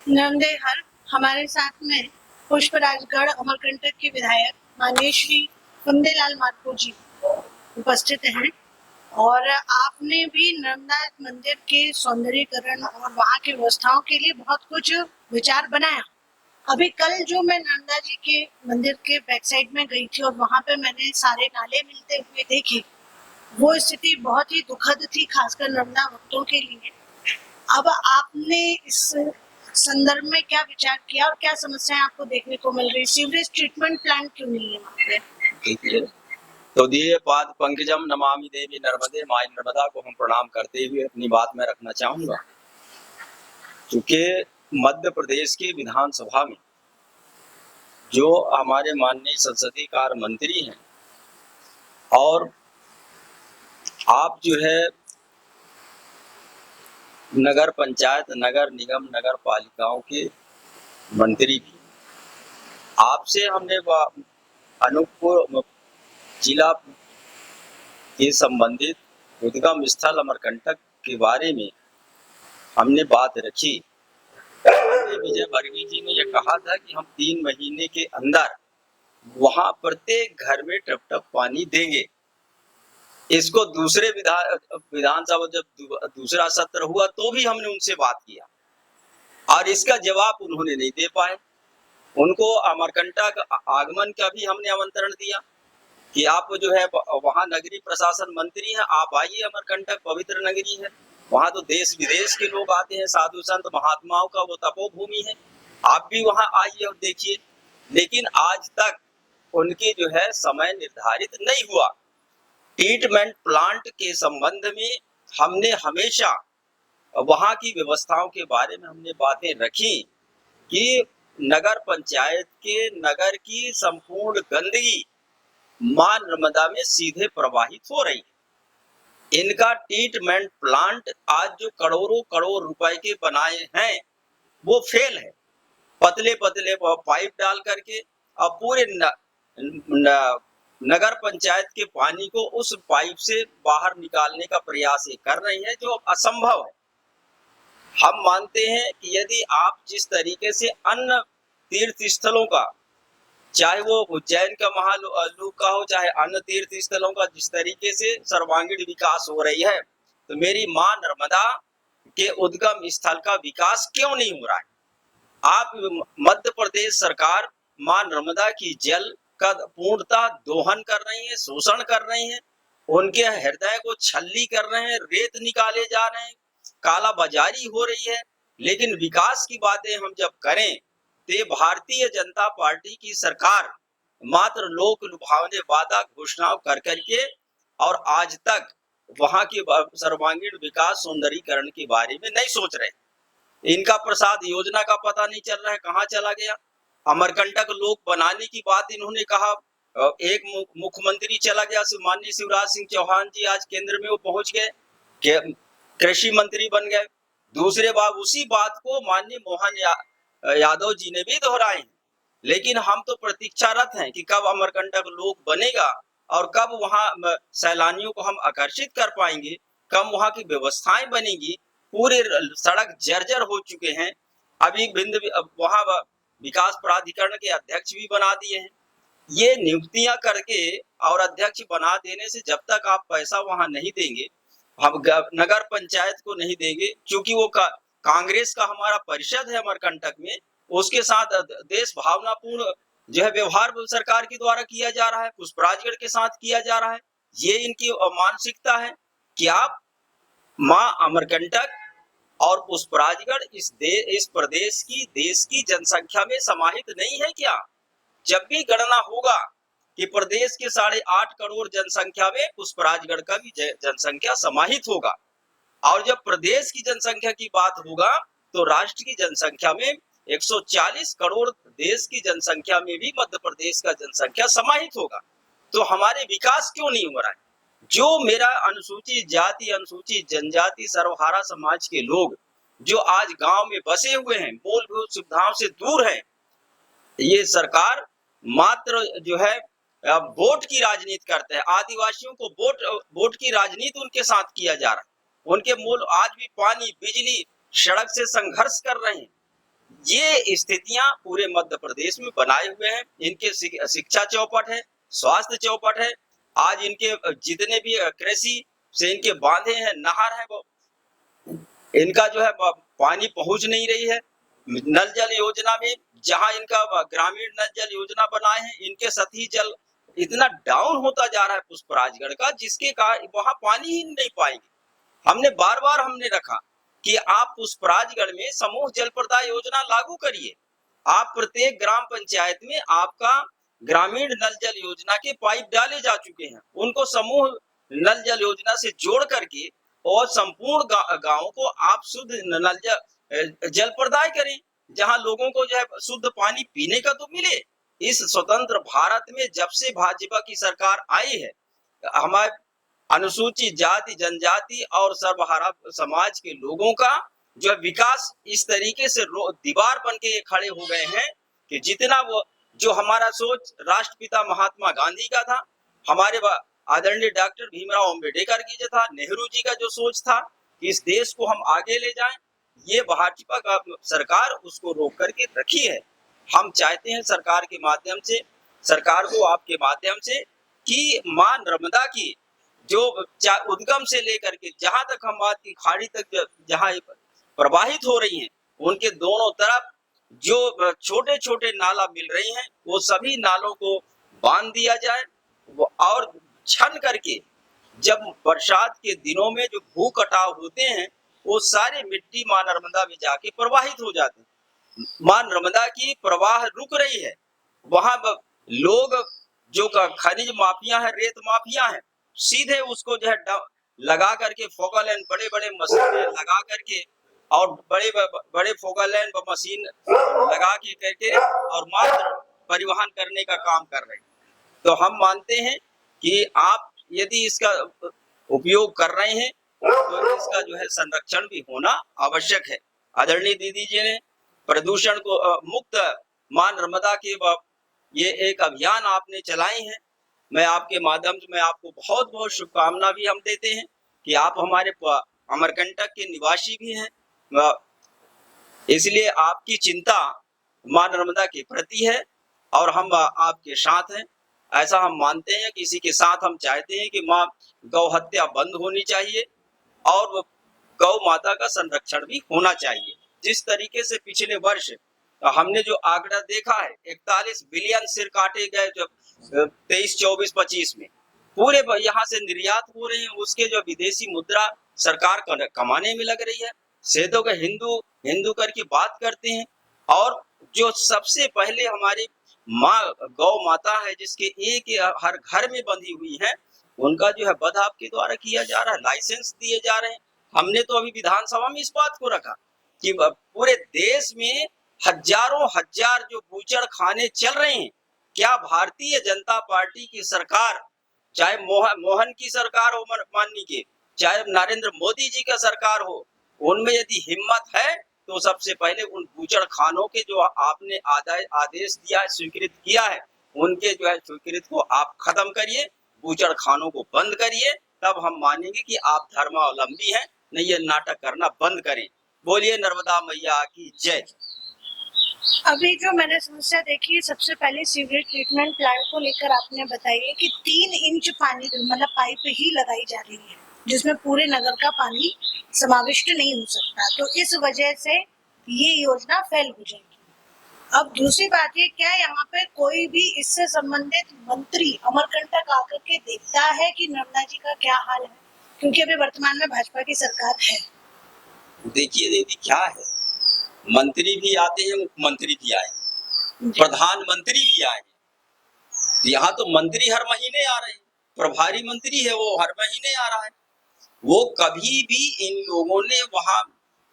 नंदेहर हमारे साथ में पुष्पराजगढ़ अमरकंटक के विधायक माननीय श्री कुंदेलाल माथुर जी उपस्थित हैं और आपने भी नर्मदा मंदिर के सौंदर्यीकरण और वहाँ की व्यवस्थाओं के लिए बहुत कुछ विचार बनाया। अभी कल जो मैं नर्मदा जी के मंदिर के बैक साइड में गई थी और वहाँ पे मैंने सारे नाले मिलते हुए देखे, वो स्थिति बहुत ही दुखद थी, खासकर नर्मदा भक्तों के लिए। अब आपने इस संदर्भ में क्या विचार किया और क्या समस्याएं आपको देखने को मिल रही? सीवरेज ट्रीटमेंट प्लांट क्यों नहीं है वहाँ पे? ठीक है। तो दिए पाद पंकजम नमामि देवी नर्मदे, माई नर्मदा को हम प्रणाम करते हुए अपनी बात में रखना चाहूंगा। क्योंकि मध्य प्रदेश की विधानसभा में जो हमारे माननीय संसदीय कार्य मंत्री हैं और आप जो है नगर पंचायत, नगर निगम, नगर पालिकाओं के मंत्री भी, आपसे हमने अनूपपुर जिला के संबंधित उद्गम स्थल अमरकंटक के बारे में हमने बात रखी। विजय वर्गीय जी ने यह कहा था कि हम 3 महीने के अंदर वहां प्रत्येक घर में टप टप पानी देंगे। इसको दूसरे विधानसभा जब दूसरा सत्र हुआ तो भी हमने उनसे बात किया और इसका जवाब उन्होंने नहीं दे पाए। उनको अमरकंटक आगमन का भी हमने आमंत्रण दिया कि आप जो है वहाँ नगरीय प्रशासन मंत्री हैं, आप आइए, अमरकंटक पवित्र नगरी है, वहाँ तो देश विदेश के लोग आते हैं, साधु संत महात्माओं का वो तपोभूमि है, आप भी वहाँ आइए और देखिए। लेकिन आज तक उनकी जो है समय निर्धारित नहीं हुआ। ट्रीटमेंट प्लांट के संबंध में हमने हमेशा वहाँ की व्यवस्थाओं के बारे में हमने बातें रखी कि नगर पंचायत के नगर की संपूर्ण गंदगी मां नर्मदा में सीधे प्रवाहित हो रही है। इनका ट्रीटमेंट प्लांट आज जो करोड़ों करोड़ रुपए के बनाए हैं वो फेल है। पतले पतले पाइप डाल करके अब पूरे नगर पंचायत के पानी को उस पाइप से बाहर निकालने का प्रयास कर रही है, जो असंभव है। हम मानते हैं कि यदि आप जिस तरीके से अन्य तीर्थ स्थलों का, चाहे वो उज्जैन का महालोक का हो, चाहे अन्य तीर्थ स्थलों का जिस तरीके से सर्वांगीण विकास हो रही है, तो मेरी मां नर्मदा के उद्गम स्थल का विकास क्यों नहीं हो रहा है? आप मध्य प्रदेश सरकार मां नर्मदा की जल का पूर्णतः दोहन कर रही है, शोषण कर रही है, उनके हृदय को छल्ली कर रहे हैं, रेत निकाले जा रहे हैं, काला बाजारी हो रही है। लेकिन विकास की बातें हम जब करें तो भारतीय जनता पार्टी की सरकार मात्र लोक लुभावने वादा घोषणाओं कर करके और आज तक वहां की सर्वांगीण विकास सौंदर्यीकरण के बारे में नहीं सोच रहे। इनका प्रसाद योजना का पता नहीं चल रहा है कहाँ चला गया। अमरकंटक लोक बनाने की बात इन्होंने कहा, एक मुख्यमंत्री चला गया, माननीय शिवराज सिंह चौहान जी आज केंद्र में वो पहुंच गए, कृषि मंत्री बन गए। दूसरे बार उसी बात को माननीय मोहन यादव जी ने भी दोहराए। लेकिन हम तो प्रतीक्षारत हैं कि कब अमरकंटक लोक बनेगा और कब वहां सैलानियों को हम आकर्षित कर पाएंगे, कब वहां की व्यवस्थाएं बनेगी। पूरे सड़क जर्जर हो चुके हैं। अभी वहां विकास प्राधिकरण के अध्यक्ष भी बना दिए हैं। ये नियुक्तियां करके और अध्यक्ष बना देने से जब तक आप पैसा वहां नहीं देंगे, हम नगर पंचायत को नहीं देंगे, क्योंकि वो कांग्रेस का हमारा परिषद है अमरकंटक में, उसके साथ देश भावनापूर्ण जो है व्यवहार सरकार के द्वारा किया जा रहा है, पुष्पराजगढ़ के साथ किया जा रहा है। ये इनकी मानसिकता है कि आप मां अमरकंटक और पुष्पराजगढ़ इस प्रदेश की, देश की जनसंख्या में समाहित नहीं है क्या? जब भी गणना होगा कि प्रदेश के 8.5 करोड़ जनसंख्या में पुष्पराजगढ़ का भी जनसंख्या समाहित होगा, और जब प्रदेश की जनसंख्या की बात होगा तो राष्ट्र की जनसंख्या में 140 करोड़, देश की जनसंख्या में भी मध्य प्रदेश का जनसंख्या समाहित होगा। तो हमारे विकास क्यों नहीं हो रहा है? जो मेरा अनुसूचित जाति, अनुसूचित जनजाति, सर्वहारा समाज के लोग जो आज गांव में बसे हुए हैं, मूलभूत सुविधाओं से दूर हैं, ये सरकार मात्र जो है वोट की राजनीति करते हैं। आदिवासियों को वोट की राजनीति उनके साथ किया जा रहा है। उनके मूल आज भी पानी, बिजली, सड़क से संघर्ष कर रहे हैं। ये स्थितियां पूरे मध्य प्रदेश में बनाए हुए हैं। इनके शिक्षा चौपट है, स्वास्थ्य चौपट है। आज इनके जितने भी कृषि से इनके बांधे हैं, नहर है, वो इनका जो है पानी पहुंच नहीं रही है। नल जल योजना में जहां इनका ग्रामीण नल जल योजना बनाए हैं, इनके सतही जल इतना डाउन होता जा रहा है पुष्पराजगढ़ का, जिसके कारण वहां पानी ही नहीं पाएंगे। हमने बार बार रखा कि आप पुष्पराजगढ़ में समूह जल प्रदाय योजना लागू करिए। आप प्रत्येक ग्राम पंचायत में आपका ग्रामीण नल जल योजना के पाइप डाले जा चुके हैं, उनको समूह नल जल योजना से जोड़ करके और संपूर्ण गांवों को आप शुद्ध नल जल प्रदाय करें, जहां लोगों को जो है शुद्ध पानी पीने का तो मिले। इस स्वतंत्र भारत में जब से भाजपा की सरकार आई है, हमारे अनुसूचित जाति, जनजाति और सर्वहारा समाज के लोगों का जो विकास इस तरीके से दीवार बन के खड़े हो गए हैं कि जितना वो जो हमारा सोच राष्ट्रपिता महात्मा गांधी का था, हमारे आदरणीय डॉक्टर भीमराव अंबेडकर की जो था, नेहरू जी का जो सोच था कि इस देश को हम आगे ले जाएं, ये भाजपा का सरकार उसको रोक करके रखी है। हम चाहते हैं सरकार के माध्यम से, सरकार को आपके माध्यम से, कि मां नर्मदा की जो उद्गम से लेकर के जहां तक हम बात की खाड़ी तक जहां प्रवाहित हो रही हैं, उनके दोनों तरफ जो छोटे छोटे नाला मिल रही हैं, वो सभी नालों को बांध दिया जाए। और छन करके जब बरसात के दिनों में जो भू कटाव होते हैं, वो सारे मिट्टी मां नर्मदा में जाके प्रवाहित हो जाते हैं। मां नर्मदा की प्रवाह रुक रही है, वहां लोग जो खनिज माफिया है, रेत माफिया है, सीधे उसको जो है लगा करके फोकल एंड बड़े बड़े मशीन लगा करके और बड़े बड़े फोकल एंड मशीन लगा के करके और मात्र परिवहन करने का काम कर रहे हैं। तो हम मानते हैं कि आप यदि इसका उपयोग कर रहे हैं तो इसका जो है संरक्षण भी होना आवश्यक है। आदरणीय दीदी जी ने प्रदूषण को मुक्त मां नर्मदा के ये एक अभियान आपने चलाए हैं। मैं आपके माध्यम से मैं आपको बहुत बहुत शुभकामना भी हम देते हैं कि आप हमारे अमरकंटक के निवासी भी हैं, इसलिए आपकी चिंता मां नर्मदा के प्रति है और हम आपके साथ हैं। ऐसा हम मानते हैं कि इसी के साथ हम चाहते हैं कि मां गौ हत्या बंद होनी चाहिए और गौ माता का संरक्षण भी होना चाहिए। जिस तरीके से पिछले वर्ष हमने जो आंकड़ा देखा है, 41 बिलियन सिर काटे गए जो 23, 24, 25 में पूरे यहाँ से निर्यात हो रहे हैं, उसके जो विदेशी मुद्रा सरकार कमाने में लग रही है। सेदों का हिंदू हिंदू करके बात करते हैं और जो सबसे पहले हमारी माँ गौ माता है, जिसके एक हर घर में बंधी हुई है, उनका जो है वध आपके द्वारा किया जा रहा है, लाइसेंस दिए जा रहे हैं। हमने तो अभी विधानसभा में इस बात को रखा कि पूरे देश में हजारों हजार जो बूचड़ खाने चल रहे हैं, क्या भारतीय जनता पार्टी की सरकार, चाहे मोहन की सरकार हो माननीय की, चाहे नरेंद्र मोदी जी का सरकार हो, उनमें यदि हिम्मत है तो सबसे पहले उन बूचड़ खानों के जो आपने आदेश दिया है, स्वीकृत किया है, उनके जो है स्वीकृत को आप खत्म करिए, बूचड़ खानों को बंद करिए, तब हम मानेंगे कि आप धर्मावलंबी हैं। नहीं, ये नाटक करना बंद करें। बोलिए नर्मदा मैया की जय। अभी जो मैंने समस्या देखी है, सबसे पहले सीवरेज ट्रीटमेंट प्लांट को लेकर आपने बताइए कि 3 इंच पानी मतलब पाइप ही लगाई जा रही है, जिसमें पूरे नगर का पानी समाविष्ट नहीं हो सकता, तो इस वजह से ये योजना फेल हो जाएगी। अब दूसरी बात ये, क्या यहाँ पे कोई भी इससे संबंधित मंत्री अमरकंटक आकर के देखता है कि नर्मदा जी का क्या हाल है, क्योंकि अभी वर्तमान में भाजपा की सरकार है। देखिए दीदी, क्या है, मंत्री भी आते हैं, मुख्यमंत्री भी आए, प्रधानमंत्री भी आए, यहाँ तो मंत्री हर महीने आ रहे हैं, प्रभारी मंत्री है वो हर महीने आ रहा है। वो कभी भी इन लोगों ने वहां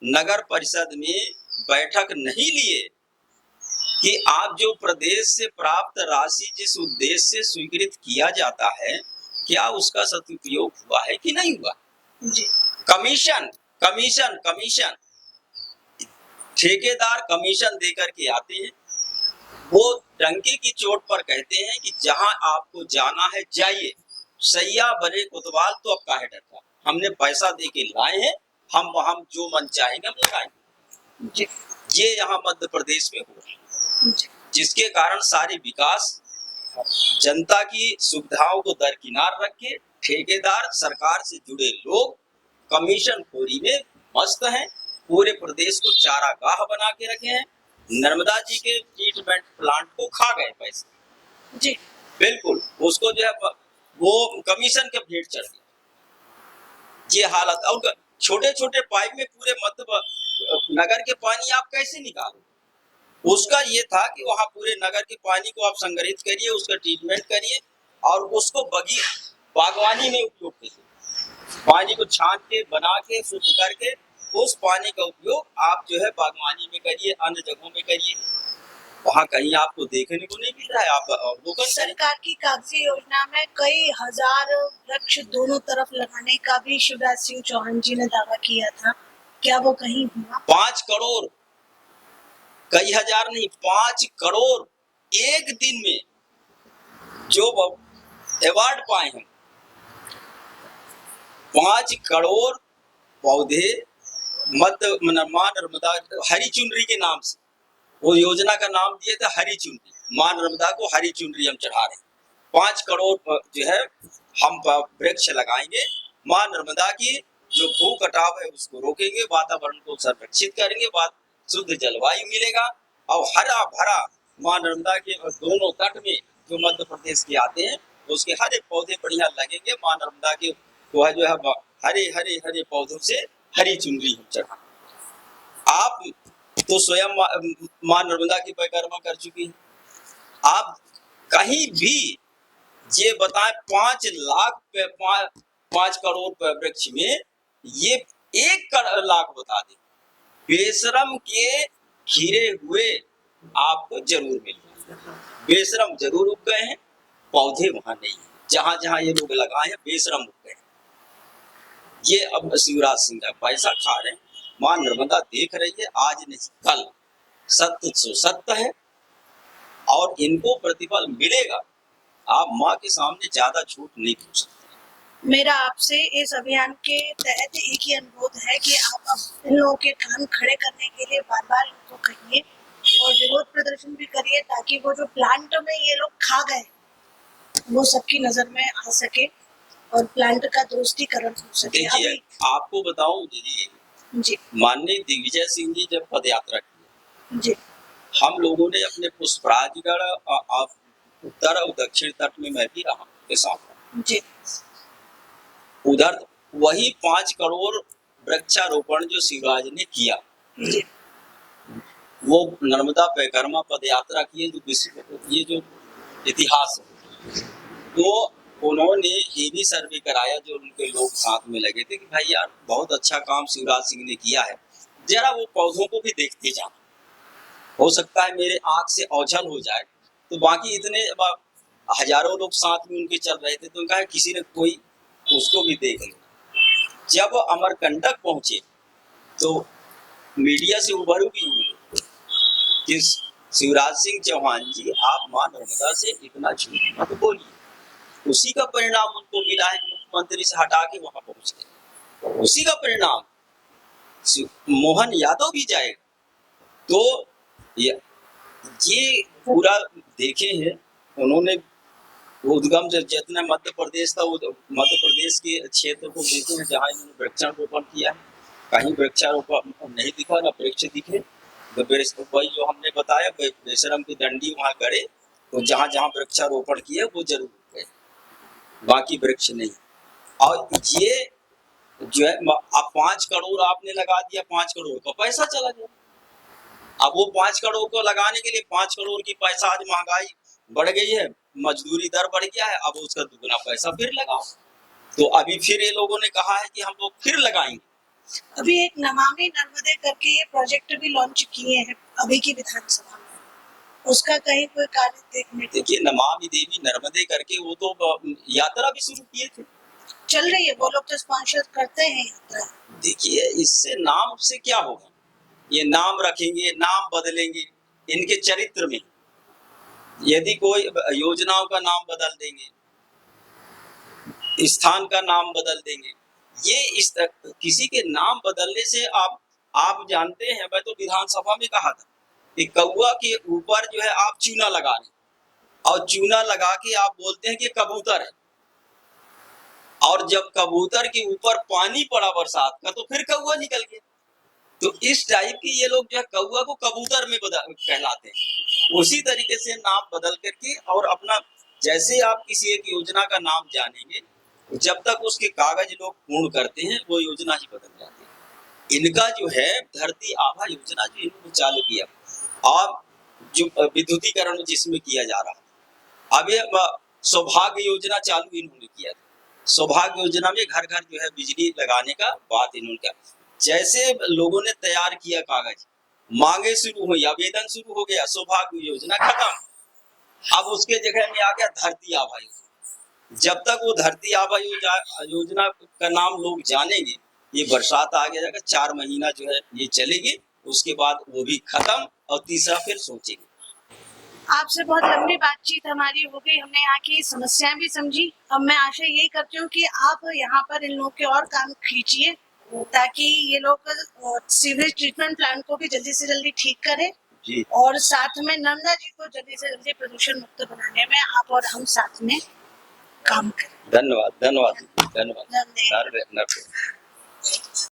नगर परिषद में बैठक नहीं लिए कि आप जो प्रदेश से प्राप्त राशि जिस उद्देश्य से स्वीकृत किया जाता है, क्या उसका सदुपयोग हुआ है कि नहीं हुआ। जी। कमीशन कमीशन कमीशन ठेकेदार कमीशन देकर के आते हैं, वो डंके की चोट पर कहते हैं कि जहां आपको जाना है जाइए, सैया बने कोतवाल तो अब काहे डरता, हमने पैसा दे के लाए हैं, हम जो मन चाहेंगे हम लगाएंगे। जी। ये यहाँ मध्य प्रदेश में हो रहा है, जिसके कारण सारे विकास जनता की सुविधाओं को दरकिनार रख के ठेकेदार सरकार से जुड़े लोग कमीशन खोरी में मस्त हैं। पूरे प्रदेश को चारागाह बना के रखे हैं। नर्मदा जी के ट्रीटमेंट प्लांट को खा गए पैसे जी बिल्कुल, उसको जो है वो कमीशन के भेंट चढ़ गया। ये हालत, और छोटे छोटे पाइप में पूरे मध्य नगर के पानी आप कैसे निकालोगे? उसका ये था कि वहां पूरे नगर के पानी को आप संग्रहित करिए, उसका ट्रीटमेंट करिए और उसको बागवानी में उपयोग कीजिए। पानी को छान के बना के शुद्ध करके उस पानी का उपयोग आप जो है बागवानी में करिए, अन्य जगहों में करिए। वहाँ कहीं आपको देखने को नहीं मिल रहा है। आप अवलोकन करें। सरकार की कागजी योजना में कई हजार वृक्ष दोनों तरफ लगाने का भी शिवराज सिंह चौहान जी ने दावा किया था, क्या वो कहीं हुआ? 5 करोड़, कई हजार नहीं, 5 करोड़ एक दिन में जो अवार्ड पाए हैं, 5 करोड़ पौधे मां नर्मदा हरी चुनरी के नाम से, वो योजना का नाम दिए थे हरी चुनरी। मां नर्मदा को हरी चुनरी हम चढ़ा रहे हैं। 5 करोड़ जो है हम वृक्ष लगाएंगे। मां नर्मदा की जो भू कटाव है उसको रोकेंगे, वातावरण को संरक्षित करेंगे, शुद्ध जलवायु मिलेगा और हरा भरा मां नर्मदा के दोनों तट में जो मध्य प्रदेश के आते हैं उसके हरे पौधे बढ़िया लगेंगे। मां नर्मदा के वो जो है हरे हरे हरे पौधों से हरी चुनरी हम चढ़ा। आप तो स्वयं मां नर्मदा की परिक्रमा कर चुकी हैं। आप कहीं भी ये बताएं 5 करोड़ वृक्ष में ये 1 लाख बता दें, बेशरम के खीरे हुए आपको जरूर मिल जाएंगे। बेशरम जरूर उग गए हैं, पौधे वहां नहीं है। जहां जहां ये लोग लगाए हैं बेशरम उग गए हैं। ये अब शिवराज सिंह का पैसा खा रहे हैं। मां नर्मदा देख रही है, आज नहीं कल सत्य सो सत्य है और इनको प्रतिफल मिलेगा। आप माँ के सामने ज्यादा झूठ नहीं बोल सकते। मेरा आपसे इस अभियान के तहत एक ही अनुरोध है कि आप अब इन लोगों के कान खड़े करने के लिए बार बार इनको कहिए और विरोध प्रदर्शन भी करिए, ताकि वो जो प्लांट में ये लोग खा गए वो सबकी नजर में आ सके और प्लांट का दुरुस्तीकरण हो सके। देखिए आपको बताऊं दीदी जी, माननीय दिग्विजय सिंह जी जब पद यात्रा की जी, हम लोगों ने अपने पुष्पराजगढ़ उत्तर और दक्षिण तट में मैं भी रहा के साथ जी, उधर वही 5 करोड़ वृक्षारोपण जो शिवराज ने किया, जी, वो नर्मदा परिक्रमा पद यात्रा की है, जो विश्व ये जो इतिहास है। तो उन्होंने ये भी सर्वे कराया, जो उनके लोग साथ में लगे थे कि भाई यार बहुत अच्छा काम शिवराज सिंह ने किया है, जरा वो पौधों को भी देखते जाना। हो सकता है मेरे आंख से ओझल हो जाए। तो बाकी इतने हजारों लोग साथ में उनके चल रहे थे, तो कहा किसी ने कोई उसको भी देख लिया। जब अमरकंटक पहुंचे तो मीडिया से उभरू भी हुए कि शिवराज सिंह चौहान जी आप मां नर्मदा से इतना झूठ मत बोलिए। उसी का परिणाम उनको मिला है, मुख्यमंत्री से हटा के वहां पहुंच गए। उसी का परिणाम मोहन यादव भी जाएगा। तो ये पूरा देखे हैं उन्होंने, उद्गम जितना मध्य प्रदेश था, मध्य प्रदेश के क्षेत्र को देखे हैं जहाँ इन्होंने वृक्षारोपण किया है। कहीं वृक्षारोपण नहीं दिखा, ना वृक्ष दिखे। वही जो हमने बताया बेशरम की डंडी वहां गड़े, तो जहां जहां वृक्षारोपण किए वो जरूर गए, बाकी वृक्ष नहीं। और ये जो है अब 5 करोड़ आपने लगा दिया, 5 करोड़ का पैसा चला गया। अब वो 5 करोड़ को लगाने के लिए 5 करोड़ की पैसा, आज महंगाई बढ़ गई है, मजदूरी दर बढ़ गया है, अब उसका दुगना पैसा फिर लगाओ। तो अभी फिर ये लोगों ने कहा है कि हम लोग फिर लगाएंगे। अभी एक नमामि नर्मदे करके ये प्रोजेक्ट भी लॉन्च किए हैं अभी की विधानसभा में, उसका कहीं कोई कार्य देखने को? देखिए नमामि देवी नर्मदे करके वो तो यात्रा भी शुरू किए थे, चल रही है, वो लोग तो स्पॉन्सर करते हैं यात्रा। देखिए इससे नाम से क्या होगा, ये नाम रखेंगे, नाम बदलेंगे, इनके चरित्र में यदि कोई योजनाओं का नाम बदल देंगे, स्थान का नाम बदल देंगे, ये किसी के नाम बदलने से आप जानते हैं, मैं तो विधानसभा में कहा था कि कौवा के ऊपर जो है आप चूना लगा रहे हैं और चूना लगा के आप बोलते हैं कि कबूतर है, और जब कबूतर के ऊपर पानी पड़ा बरसात का तो फिर कौवा निकल गया। तो इस टाइप की ये लोग जो है कौवा को कबूतर में कहलाते हैं। उसी तरीके से नाम बदल करके और अपना, जैसे आप किसी एक योजना का नाम जानेंगे, जब तक उसके कागज लोग पूर्ण करते हैं वो योजना ही बदल जाती है। इनका जो है धरती आभा योजना जो इन्होंने चालू किया, अब जो विद्युतीकरण जिसमें किया जा रहा है, अब ये सौभाग्य योजना चालू इन्होंने किया। सौभाग्य योजना में घर घर जो है बिजली लगाने का बात इन्होंने, जैसे लोगों ने तैयार किया कागज, मांगे शुरू हुई, आवेदन शुरू हो गया, सौभाग्य योजना खत्म। अब उसके जगह में आ गया धरती आभा योजना। जब तक वो धरती आभा योजना का नाम लोग जानेंगे, ये बरसात आगे जाकर 4 महीना जो है ये चलेगी, उसके बाद वो भी खत्म और तीसरा फिर सोचेंगे। आपसे बहुत लंबी बातचीत हमारी हो गई, हमने यहाँ की समस्याएं भी समझी। अब मैं आशा यही करती हूँ कि आप यहाँ पर इन लोगों के और काम खींचिए ताकि ये लोग सीवेज ट्रीटमेंट प्लांट को भी जल्दी से जल्दी ठीक करें जी। और साथ में नर्मदा जी को जल्दी से जल्दी प्रदूषण मुक्त बनाने में आप और हम साथ में काम करें। धन्यवाद धन्यवाद धन्यवाद। धन्यवाद।